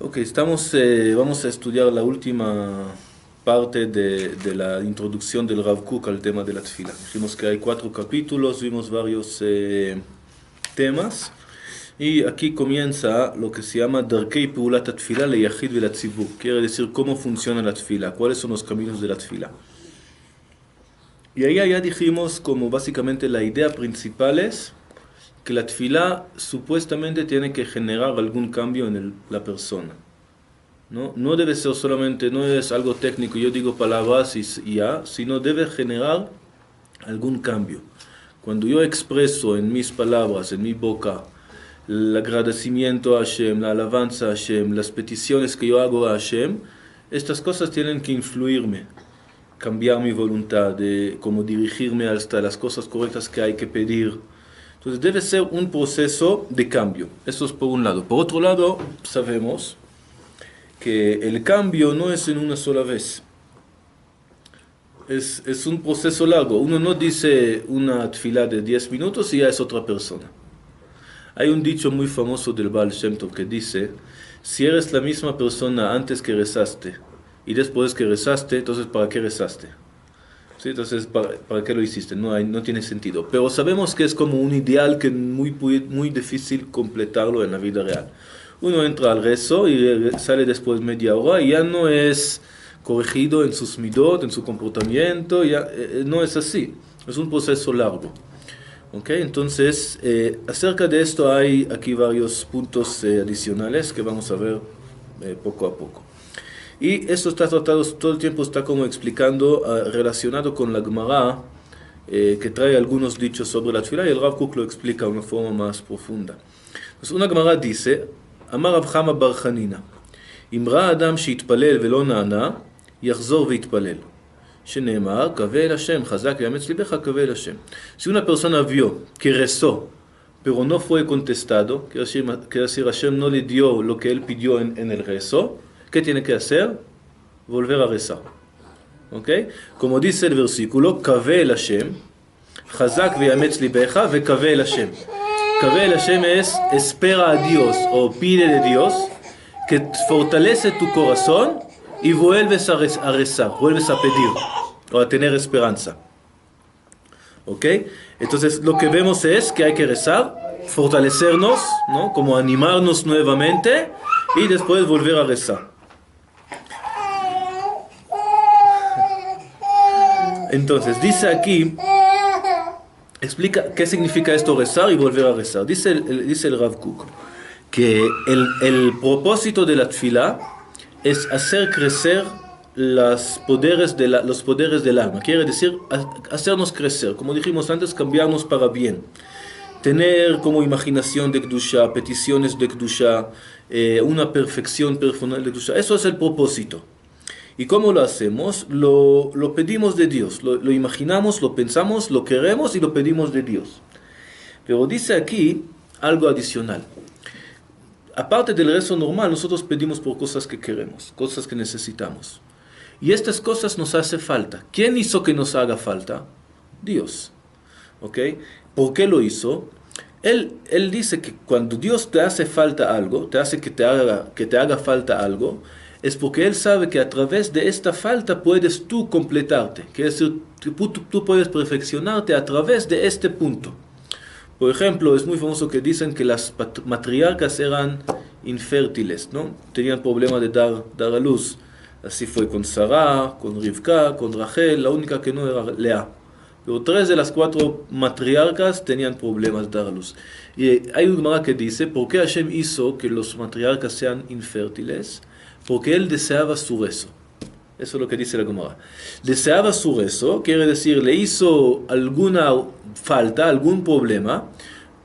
Ok, vamos a estudiar la última parte de la introducción del Rav Kook al tema de la tefila. Dijimos que hay 4 capítulos, vimos varios temas y aquí comienza lo que se llama Darkei Peulat HaTefila LeYachid VeLaTzibur. Quiere decir cómo funciona la tefila, cuáles son los caminos de la tefila. Y ahí ya dijimos como básicamente la idea principal es que la tefilá supuestamente tiene que generar algún cambio en la persona. No debe ser solamente, no es algo técnico, yo digo palabras y ya, sino debe generar algún cambio. Cuando yo expreso en mis palabras, en mi boca, el agradecimiento a Hashem, la alabanza a Hashem, las peticiones que yo hago a Hashem, estas cosas tienen que influirme, cambiar mi voluntad, de cómo dirigirme hasta las cosas correctas que hay que pedir. Entonces debe ser un proceso de cambio. Eso es por un lado. Por otro lado, sabemos que el cambio no es en una sola vez. Es un proceso largo. Uno no dice una tefilá de 10 minutos y ya es otra persona. Hay un dicho muy famoso del Baal Shem Tov que dice, si eres la misma persona antes que rezaste y después que rezaste, entonces ¿para qué rezaste? ¿Sí? Entonces, ¿para qué lo hiciste? No tiene sentido. Pero sabemos que es como un ideal que es muy difícil completarlo en la vida real. Uno entra al rezo y sale después media hora y ya no es corregido en sus midot, en su comportamiento, ya no es así. Es un proceso largo. ¿Okay? Entonces, acerca de esto hay aquí varios puntos adicionales que vamos a ver poco a poco. Y esto está tratado, todo el tiempo está como explicando, relacionado con la Gemara, que trae algunos dichos sobre la tefila, y el Rav Kook lo explica de una forma más profunda. Entonces, una Gemara dice, Amar Rav Chama bar Chanina, אם ראה אדם שהתפלל ולא נענה, יחזור ויתפלל. שנאמר, קווה אל השם, חזק ויאמץ ליבך, קווה אל השם. Si una persona vio que rezó, pero no fue contestado, quiere decir, Hashem no le dio lo que él pidió en el rezo, ¿qué tiene que hacer? Volver a rezar. ¿Ok? Como dice el versículo, Kaveh el Hashem, Chazak veyametz libecha, ve Kaveh el Hashem. Kaveh el Hashem es espera a Dios o pide de Dios que fortalece tu corazón y vuelves a rezar, vuelves a pedir o a tener esperanza. ¿Ok? Entonces lo que vemos es que hay que rezar, fortalecernos, ¿no? Como animarnos nuevamente y después volver a rezar. Entonces, dice aquí, explica qué significa esto rezar y volver a rezar. Dice el Rav Kook que el propósito de la tefila es hacer crecer los poderes del alma. Quiere decir, hacernos crecer. Como dijimos antes, cambiarnos para bien. Tener como imaginación de Kedusha, peticiones de Kedusha, una perfección personal de Kedusha. Eso es el propósito. ¿Y cómo lo hacemos? Lo pedimos de Dios, lo imaginamos, lo pensamos, lo queremos y lo pedimos de Dios. Pero dice aquí algo adicional. Aparte del rezo normal, nosotros pedimos por cosas que queremos, cosas que necesitamos. Y estas cosas nos hace falta. ¿Quién hizo que nos haga falta? Dios. ¿Ok? ¿Por qué lo hizo? Él dice que cuando Dios te hace falta algo, te hace que te haga falta algo, es porque Él sabe que a través de esta falta puedes tú completarte. Quiere decir, tú puedes perfeccionarte a través de este punto. Por ejemplo, es muy famoso que dicen que las matriarcas eran infértiles, ¿no? Tenían problemas de dar a luz. Así fue con Sarah, con Rivka, con Rachel, la única que no era Lea. Pero 3 de las 4 matriarcas tenían problemas de dar a luz. Y hay un Gemara que dice, ¿por qué Hashem hizo que los matriarcas sean infértiles? Porque él deseaba su rezo. Eso es lo que dice la Gemara. Deseaba su rezo, quiere decir, le hizo alguna falta, algún problema,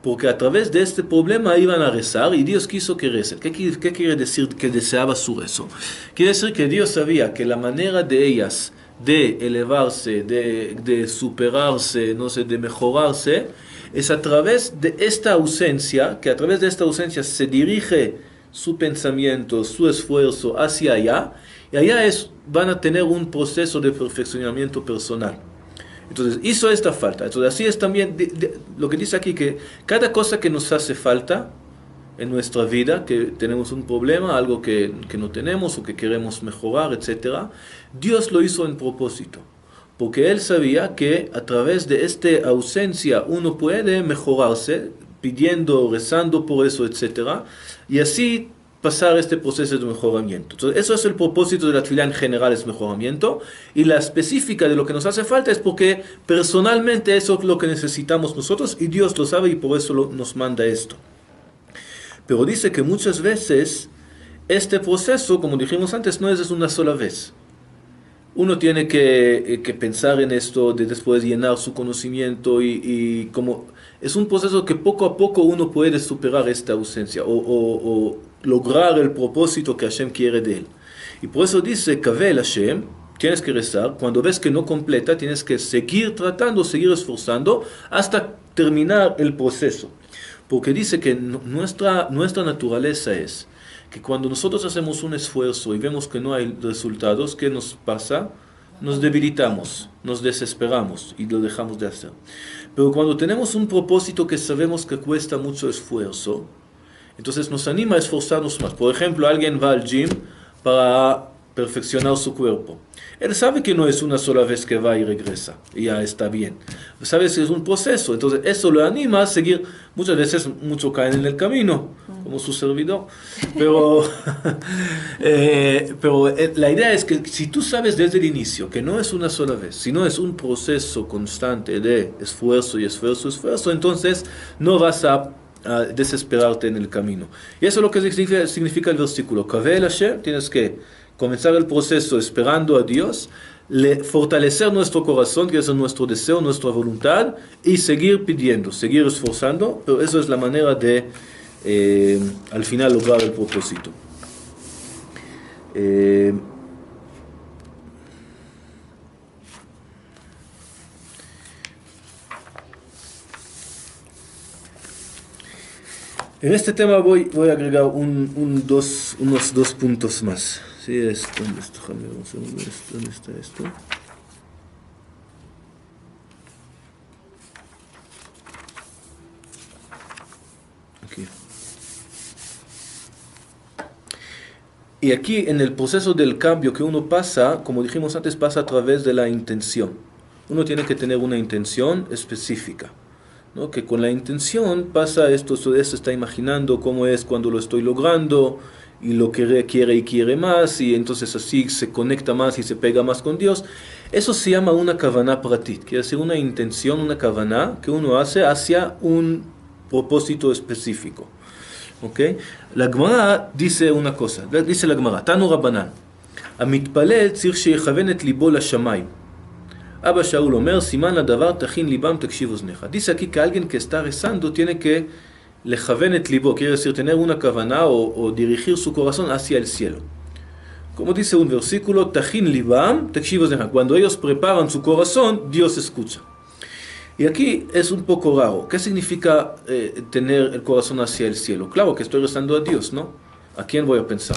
porque a través de este problema iban a rezar y Dios quiso que recen. ¿Qué quiere decir que deseaba su rezo? Quiere decir que Dios sabía que la manera de ellas de elevarse, de superarse, no sé, de mejorarse, es a través de esta ausencia, que a través de esta ausencia se dirige su pensamiento, su esfuerzo hacia allá, y allá van a tener un proceso de perfeccionamiento personal. Entonces, hizo esta falta. Entonces, así es también lo que dice aquí, que cada cosa que nos hace falta, en nuestra vida, que tenemos un problema, algo que no tenemos o que queremos mejorar, etc. Dios lo hizo en propósito, porque Él sabía que a través de esta ausencia uno puede mejorarse, pidiendo, rezando por eso, etc. Y así pasar este proceso de mejoramiento. Entonces, eso es el propósito de la tefilá en general, es mejoramiento, y la específica de lo que nos hace falta es porque personalmente eso es lo que necesitamos nosotros, y Dios lo sabe y por eso nos manda esto. Pero dice que muchas veces este proceso, como dijimos antes, no es una sola vez. Uno tiene que pensar en esto, de después llenar su conocimiento y como es un proceso que poco a poco uno puede superar esta ausencia o lograr el propósito que Hashem quiere de él. Y por eso dice, Kavel Hashem, tienes que rezar, cuando ves que no completa, tienes que seguir tratando, seguir esforzando hasta terminar el proceso. Porque dice que nuestra naturaleza es que cuando nosotros hacemos un esfuerzo y vemos que no hay resultados, ¿qué nos pasa? Nos debilitamos, nos desesperamos y lo dejamos de hacer. Pero cuando tenemos un propósito que sabemos que cuesta mucho esfuerzo, entonces nos anima a esforzarnos más. Por ejemplo, alguien va al gym para perfeccionar su cuerpo. Él sabe que no es una sola vez que va y regresa y ya está bien. Sabe que es un proceso, entonces eso lo anima a seguir. Muchas veces muchos caen en el camino, como su servidor. Pero la idea es que si tú sabes desde el inicio que no es una sola vez, sino es un proceso constante de esfuerzo y esfuerzo, entonces no vas a desesperarte en el camino. Y eso es lo que significa el versículo. Kavel Hashem, tienes que comenzar el proceso esperando a Dios, fortalecer nuestro corazón, que es nuestro deseo, nuestra voluntad, y seguir pidiendo, seguir esforzando, pero eso es la manera de al final lograr el propósito. En este tema voy a agregar unos dos puntos más. Sí, ¿dónde está esto? Aquí. Y aquí en el proceso del cambio que uno pasa, como dijimos antes, pasa a través de la intención. Uno tiene que tener una intención específica, ¿no? Que con la intención pasa esto está imaginando cómo es cuando lo estoy logrando, y lo que quiere más, y entonces así se conecta más y se pega más con Dios. Eso se llama una kavaná pratit, quiere decir una intención, una kavaná que uno hace hacia un propósito específico. ¿Okay? La Gemara dice una cosa, dice la Gemara, Tanu Rabbanan, המתפלל צריך שיכוון את ליבו לשמיים. Abba Shaul Omer, Siman Ladavar, Tachin Libam, Takshiv Oznecha. Dice aquí que alguien que está rezando tiene que lejaven et libo, quiere decir tener una kavaná o dirigir su corazón hacia el cielo. Como dice un versículo, Tachin Libam, Takshiv Oznecha. Cuando ellos preparan su corazón, Dios escucha. Y aquí es un poco raro. ¿Qué significa tener el corazón hacia el cielo? Claro que estoy rezando a Dios, ¿no? ¿A quién voy a pensar?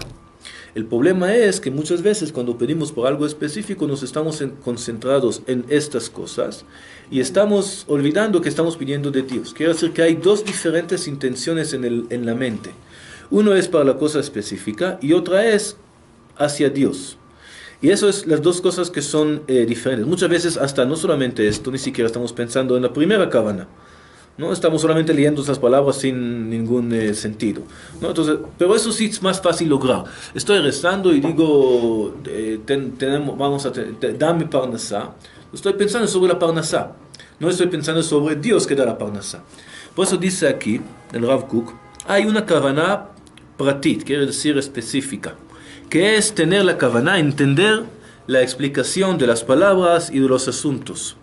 El problema es que muchas veces cuando pedimos por algo específico nos estamos concentrados en estas cosas y estamos olvidando que estamos pidiendo de Dios. Quiere decir que hay dos diferentes intenciones en la mente. Uno es para la cosa específica y otra es hacia Dios. Y eso es las dos cosas que son diferentes. Muchas veces hasta no solamente esto, ni siquiera estamos pensando en la primera kavana. No estamos solamente leyendo esas palabras sin ningún sentido, ¿no? Entonces, pero eso sí es más fácil lograr. Estoy rezando y digo, dame parnasá. Estoy pensando sobre la parnasá. No estoy pensando sobre Dios que da la parnasá. Por eso dice aquí, el Rav Kook, hay una kavaná pratit, quiere decir específica, que es tener la kavaná, entender la explicación de las palabras y de los asuntos.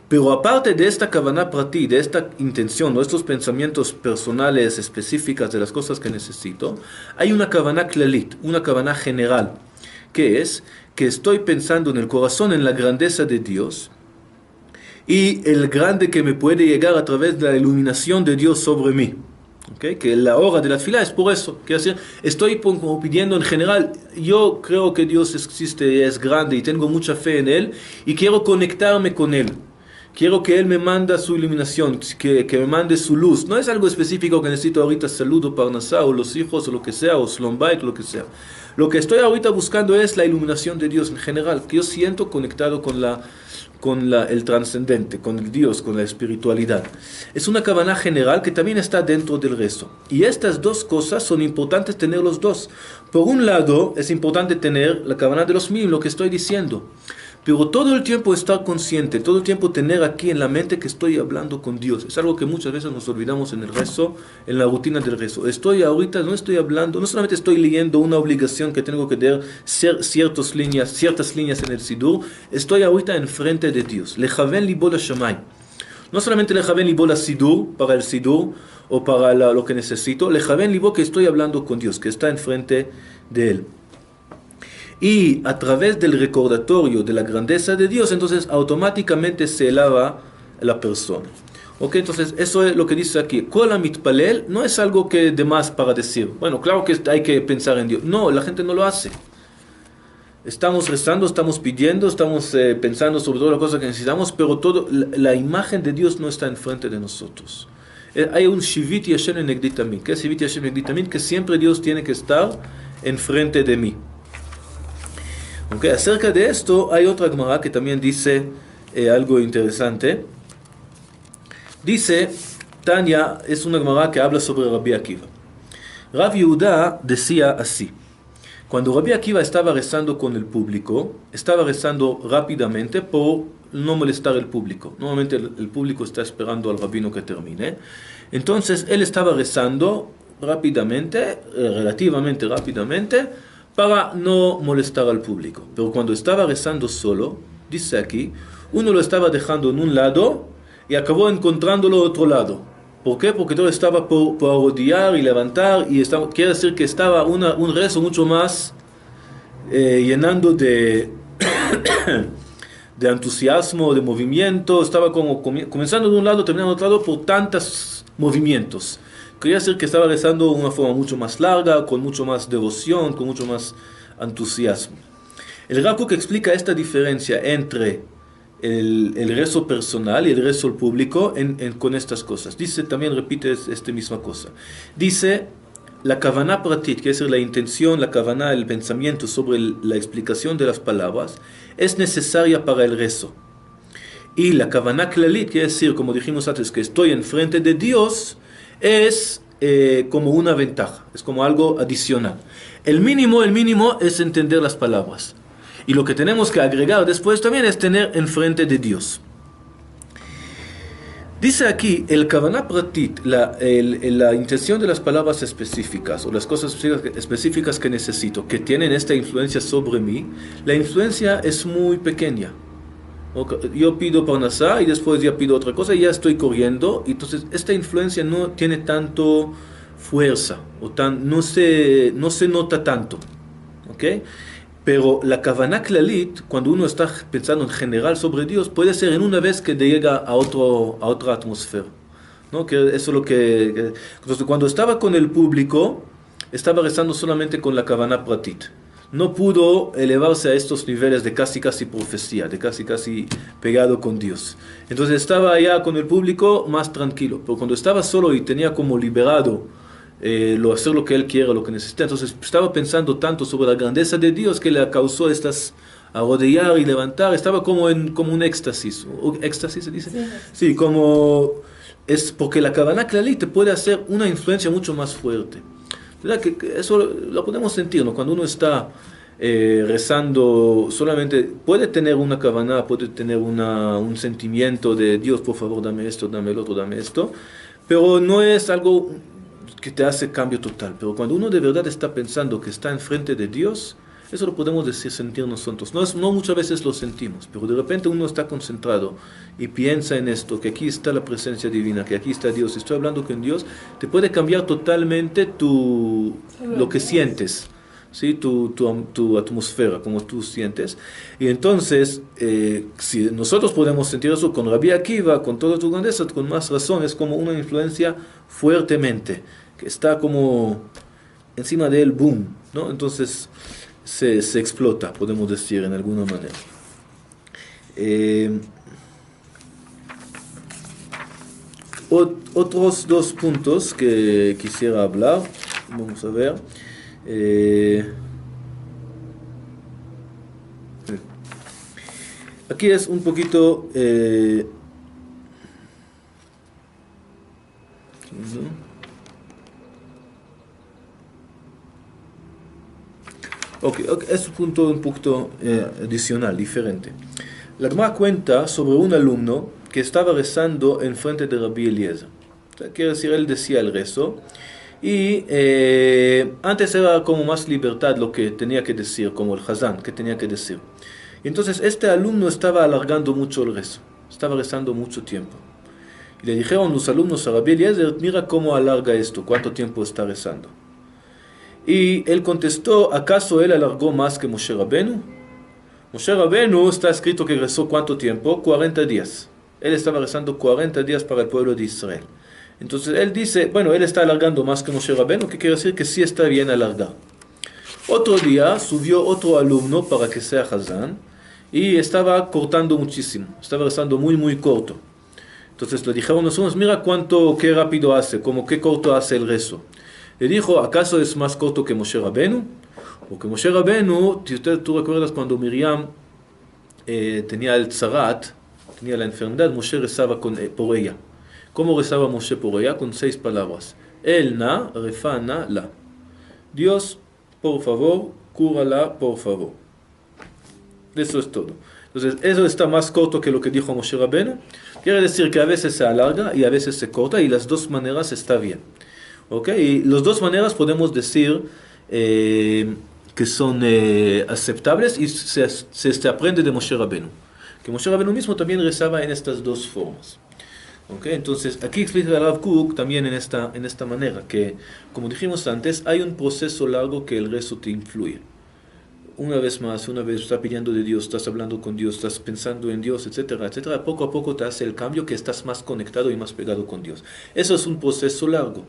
Pero aparte de esta kavaná prati, de esta intención, de estos pensamientos personales específicas de las cosas que necesito, hay una kavaná klalit, una kavaná general, que es que estoy pensando en el corazón en la grandeza de Dios y el grande que me puede llegar a través de la iluminación de Dios sobre mí. ¿Okay? Que la hora de la tefilá es por eso. Quiere decir, estoy pidiendo en general, yo creo que Dios existe y es grande y tengo mucha fe en Él y quiero conectarme con Él. quiero que Él me manda su iluminación, que me mande su luz. No es algo específico que necesito ahorita, salud o parnasá, o los hijos, o lo que sea, o Shalom Bayit, o lo que sea. Lo que estoy ahorita buscando es la iluminación de Dios en general, que yo siento conectado con el trascendente, con el Dios, con la espiritualidad. Es una kavaná general que también está dentro del rezo. Y estas dos cosas son importantes tener los dos. Por un lado, es importante tener la kavaná de los mil, lo que estoy diciendo. Pero todo el tiempo estar consciente, todo el tiempo tener aquí en la mente que estoy hablando con Dios. Es algo que muchas veces nos olvidamos en el rezo, en la rutina del rezo. No estoy hablando, no solamente estoy leyendo una obligación que tengo que leer ciertas líneas en el Sidur, estoy ahorita enfrente de Dios. Lejaven libo la shamay. No solamente lejaven libo la Sidur, para el Sidur, o para lo que necesito, lejaven libo que estoy hablando con Dios, que está enfrente de Él. Y a través del recordatorio de la grandeza de Dios, entonces automáticamente se eleva la persona. ¿Ok? Entonces eso es lo que dice aquí. Kol hamitpalel no es algo que de más para decir. Bueno, claro que hay que pensar en Dios. No, la gente no lo hace. Estamos rezando, estamos pidiendo, estamos pensando sobre todas las cosas que necesitamos, pero la imagen de Dios no está enfrente de nosotros. Hay un Shivit Yashem Negdi Tamid. ¿Qué es Shivit Yashem Negdi Tamid? Que siempre Dios tiene que estar enfrente de mí. Okay, acerca de esto hay otra Gemara que también dice algo interesante. Dice, Tanya es una Gemara que habla sobre Rabbi Akiva. Rav Yehuda decía así: cuando Rabbi Akiva estaba rezando con el público, estaba rezando rápidamente por no molestar al público. Normalmente el público está esperando al rabino que termine. Entonces él estaba rezando rápidamente, relativamente rápidamente, para no molestar al público. Pero cuando estaba rezando solo, dice aquí, uno lo estaba dejando en un lado y acabó encontrándolo en otro lado. ¿Por qué? Porque todo estaba por arrodillar y levantar, y quiere decir que estaba un rezo mucho más llenando de entusiasmo, de movimiento. Estaba como comenzando de un lado, terminando de otro lado por tantos movimientos. Quería decir que estaba rezando de una forma mucho más larga, con mucho más devoción, con mucho más entusiasmo. El Rav Kook explica esta diferencia entre el rezo personal y el rezo público con estas cosas. Dice, también repite esta misma cosa. Dice, la kavaná pratit, que es la intención, la kavaná, el pensamiento sobre la explicación de las palabras, es necesaria para el rezo. Y la kavaná klalit, quiere decir, como dijimos antes, que estoy enfrente de Dios, es como una ventaja, es como algo adicional. El mínimo es entender las palabras. Y lo que tenemos que agregar después también es tener enfrente de Dios. Dice aquí, el kavaná pratit, la intención de las palabras específicas, o las cosas específicas que necesito, que tienen esta influencia sobre mí, la influencia es muy pequeña. Yo pido parnasá y después ya pido otra cosa y ya estoy corriendo. Entonces esta influencia no tiene tanto fuerza, no se nota tanto. ¿Okay? Pero la kavaná klalit, cuando uno está pensando en general sobre Dios, puede ser en una vez que llega a otra atmósfera, ¿no? Que eso es lo que... Entonces cuando estaba con el público, estaba rezando solamente con la kavaná pratit. No pudo elevarse a estos niveles de casi profecía, de casi pegado con Dios. Entonces estaba allá con el público más tranquilo. Pero cuando estaba solo y tenía como liberado hacer lo que él quiere, lo que necesita, entonces estaba pensando tanto sobre la grandeza de Dios que le causó estas arrodillar y levantar. Estaba como un éxtasis. ¿Éxtasis se dice? Sí, como... Es porque la kavaná klalit te puede hacer una influencia mucho más fuerte. ¿Verdad? Que eso lo podemos sentir, ¿no? Cuando uno está rezando, solamente puede tener una kavaná, puede tener un sentimiento de Dios, por favor, dame esto, dame el otro, dame esto, pero no es algo que te hace cambio total. Pero cuando uno de verdad está pensando que está enfrente de Dios, eso lo podemos sentir nosotros. No muchas veces lo sentimos, pero de repente uno está concentrado y piensa en esto, que aquí está la presencia divina, que aquí está Dios, estoy hablando con Dios, te puede cambiar totalmente lo que sientes, ¿sí? Tu atmósfera, como tú sientes. Y entonces, si nosotros podemos sentir eso con Rabbi Akiva, con toda tu grandeza, con más razón, es como una influencia fuertemente, que está como encima de él, boom, ¿no? Entonces se explota, podemos decir, en alguna manera. Otros dos puntos que quisiera hablar. Vamos a ver. Aquí es un poquito... Ok, es un punto adicional, diferente. La Gemara cuenta sobre un alumno que estaba rezando en frente de Rabbi Eliezer. O sea, quiere decir, él decía el rezo y antes era como más libertad lo que tenía que decir, como el Hazán que tenía que decir. Y entonces este alumno estaba alargando mucho el rezo, estaba rezando mucho tiempo. Y le dijeron los alumnos a Rabbi Eliezer, mira cómo alarga esto, cuánto tiempo está rezando. Y él contestó, ¿acaso él alargó más que Moshe Rabenu? Moshe Rabenu está escrito que rezó ¿cuánto tiempo? 40 días. Él estaba rezando 40 días para el pueblo de Israel. Entonces él dice, bueno, él está alargando más que Moshe Rabenu, que quiere decir que sí está bien alargar. Otro día subió otro alumno para que sea Hazán y estaba cortando muchísimo, estaba rezando muy corto. Entonces le dijeron los unos, mira qué rápido hace, como qué corto hace el rezo. Le dijo, ¿acaso es más corto que Moshe Rabenu? Porque Moshe Rabenu, tú recuerdas cuando Miriam tenía el tzarat, tenía la enfermedad, Moshe rezaba por ella. ¿Cómo rezaba Moshe por ella? Con 6 palabras. El na, refana, la. Dios, por favor, cúrala, por favor. Eso es todo. Entonces, eso está más corto que lo que dijo Moshe Rabenu. Quiere decir que a veces se alarga y a veces se corta y las dos maneras está bien. ¿Ok? Y las dos maneras podemos decir que son aceptables y se aprende de Moshe Rabenu. Que Moshe Rabenu mismo también rezaba en estas dos formas. ¿Ok? Entonces, aquí explica el Rav Kook también en esta manera, que como dijimos antes, hay un proceso largo que el rezo te influye. Una vez estás pidiendo de Dios, estás hablando con Dios, estás pensando en Dios, etcétera, etcétera. Poco a poco te hace el cambio que estás más conectado y más pegado con Dios. Eso es un proceso largo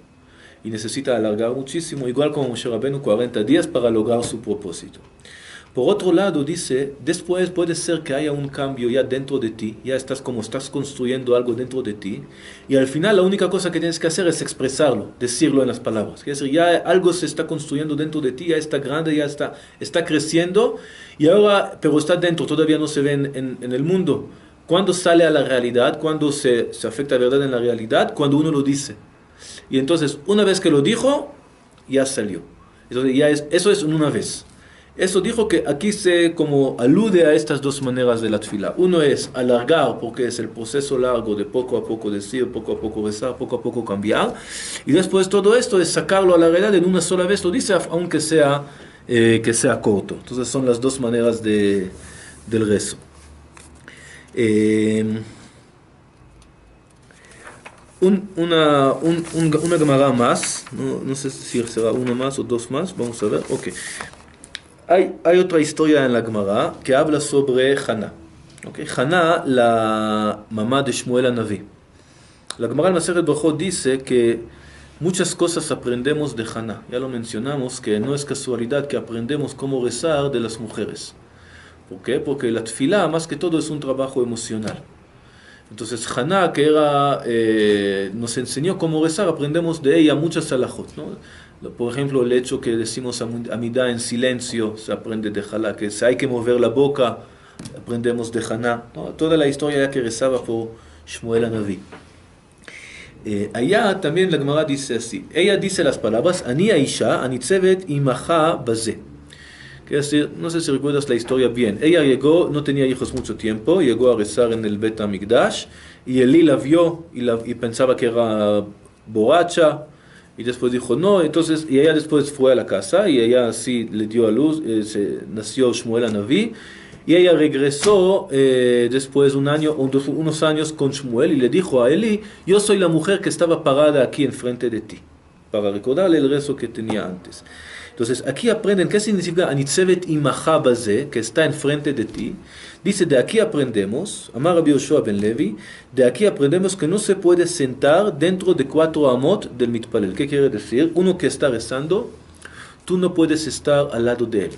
y necesita alargar muchísimo, igual como Moshe Rabenu, 40 días para lograr su propósito. Por otro lado, dice, después puede ser que haya un cambio ya dentro de ti, ya estás construyendo algo dentro de ti, y al final la única cosa que tienes que hacer es expresarlo, decirlo en las palabras. Es decir, ya algo se está construyendo dentro de ti, ya está grande, ya está creciendo, y ahora, pero está dentro, todavía no se ve en el mundo. ¿Cuándo sale a la realidad? ¿Cuándo se afecta la verdad en la realidad? Cuando uno lo dice. Y entonces, una vez que lo dijo, ya salió. Entonces, eso es una vez. Eso dijo que aquí se como alude a estas dos maneras de la tefila. Uno es alargar, porque es el proceso largo de poco a poco decir, poco a poco rezar, poco a poco cambiar. Y después todo esto es sacarlo a la realidad en una sola vez, lo dice, aunque sea corto. Entonces son las dos maneras del rezo. Una Gemara más, no sé si será una más o dos más, vamos a ver. Ok. Hay otra historia en la Gemara que habla sobre Haná. Okay. Haná, la mamá de Shmuel Hanaví. La Gemara en Masechet Brajot dice que muchas cosas aprendemos de Haná. Ya lo mencionamos, que no es casualidad que aprendemos cómo rezar de las mujeres. ¿Por qué? Porque la tefilá, más que todo, es un trabajo emocional. Entonces, Haná, que nos enseñó cómo rezar, aprendemos de ella muchas halajot, ¿no? Por ejemplo, el hecho que decimos Amidá en silencio, se aprende de Haná, que si hay que mover la boca, aprendemos de Haná, ¿no? Toda la historia que rezaba por Shmuel Hanaví. Allá también la Gemara dice así, ella dice las palabras, Ani Aisha, Anitzevet imacha baze. Quiere decir, no sé si recuerdas la historia bien. Ella llegó, no tenía hijos mucho tiempo, llegó a rezar en el Bet HaMikdash, y Elí la vio y pensaba que era borracha, y después dijo no, entonces, y ella después fue a la casa, y ella así le dio a luz, nació Shmuel Hanaví, y ella regresó después unos años con Shmuel, y le dijo a Elí, yo soy la mujer que estaba parada aquí enfrente de ti, para recordarle el rezo que tenía antes. Entonces, aquí aprenden qué significa Anitzevet imacha baze, que está enfrente de ti. Dice, de aquí aprendemos, Amar Rabbi Yoshua ben Levi, de aquí aprendemos que no se puede sentar dentro de 4 amot del mitpalel. ¿Qué quiere decir? Uno que está rezando, tú no puedes estar al lado de él.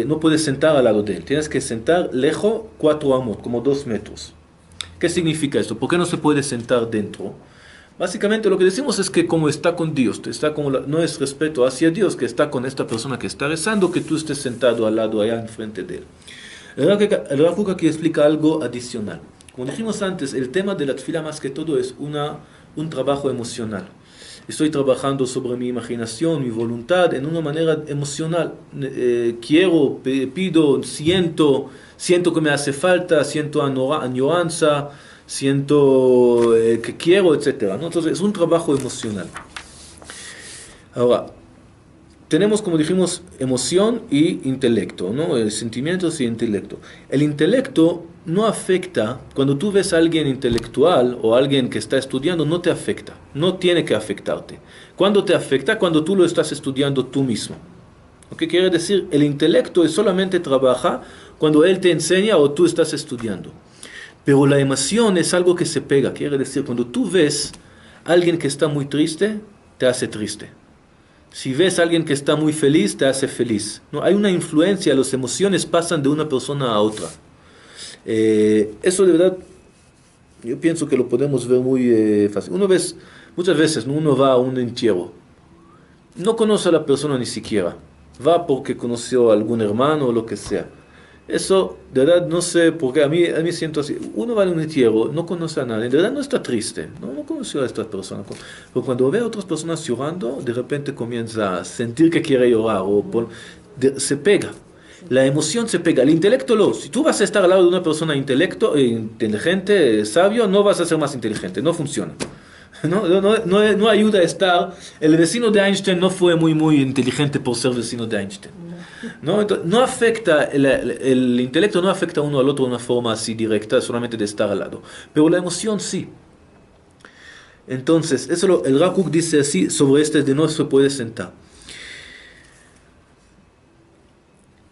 No puedes sentar al lado de él. Tienes que sentar lejos 4 amot, como 2 metros. ¿Qué significa esto? ¿Por qué no se puede sentar dentro? Básicamente lo que decimos es que como está con Dios, está como no es respeto hacia Dios, que está con esta persona que está rezando, que tú estés sentado al lado allá enfrente de él. El Rav Kook aquí explica algo adicional. Como dijimos antes, el tema de la tefila más que todo es un trabajo emocional. Estoy trabajando sobre mi imaginación, mi voluntad, en una manera emocional. Quiero, pido, siento que me hace falta, siento añoranza, siento que quiero, etc., ¿no? Entonces es un trabajo emocional. Ahora, tenemos, como dijimos, emoción y intelecto, ¿no? Sentimientos y intelecto. El intelecto no afecta, cuando tú ves a alguien intelectual o alguien que está estudiando, no te afecta, no tiene que afectarte. ¿Cuándo te afecta? Cuando tú lo estás estudiando tú mismo. ¿Qué quiere decir? El intelecto solamente trabaja cuando él te enseña o tú estás estudiando. Pero la emoción es algo que se pega, quiere decir, cuando tú ves a alguien que está muy triste, te hace triste. Si ves a alguien que está muy feliz, te hace feliz. ¿No? Hay una influencia, las emociones pasan de una persona a otra. Eso de verdad, yo pienso que lo podemos ver muy fácil. Muchas veces uno va a un entierro, no conoce a la persona ni siquiera, va porque conoció a algún hermano o lo que sea. Eso, de verdad, no sé por qué, a mí siento así. Uno va a un entierro, no conoce a nadie, de verdad no está triste, no conoció a esta persona. Pero cuando ve a otras personas llorando, de repente comienza a sentir que quiere llorar, se pega. La emoción se pega, el intelecto no. Si tú vas a estar al lado de una persona inteligente, sabio, no vas a ser más inteligente, no funciona. No ayuda a estar. El vecino de Einstein no fue muy inteligente por ser vecino de Einstein. ¿No? Entonces, no afecta, el intelecto no afecta uno al otro de una forma así directa, solamente de estar al lado. Pero la emoción sí. Entonces, el Rav Kook dice así sobre de no se puede sentar.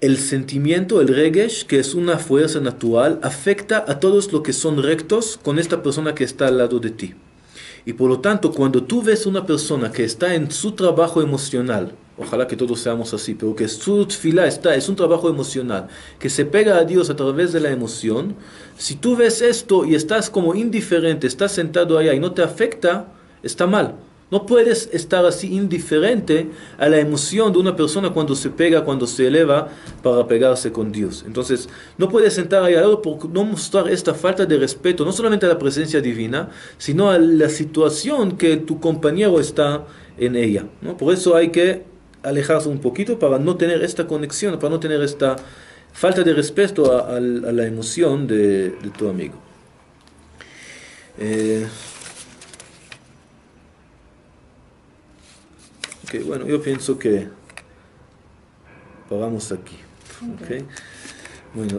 El sentimiento, el regesh, que es una fuerza natural, afecta a todos los que son rectos con esta persona que está al lado de ti. Y por lo tanto, cuando tú ves una persona que está en su trabajo emocional, ojalá que todos seamos así, pero que su tefilá es un trabajo emocional, que se pega a Dios a través de la emoción, si tú ves esto y estás como indiferente, estás sentado allá y no te afecta, está mal. No puedes estar así indiferente a la emoción de una persona cuando se pega, cuando se eleva para pegarse con Dios. Entonces, no puedes sentar ahí al lado por no mostrar esta falta de respeto, no solamente a la presencia divina, sino a la situación que tu compañero está en ella, ¿no? Por eso hay que alejarse un poquito para no tener esta conexión, para no tener esta falta de respeto a la emoción de tu amigo. Bueno, yo pienso que paramos aquí. Okay. Bueno.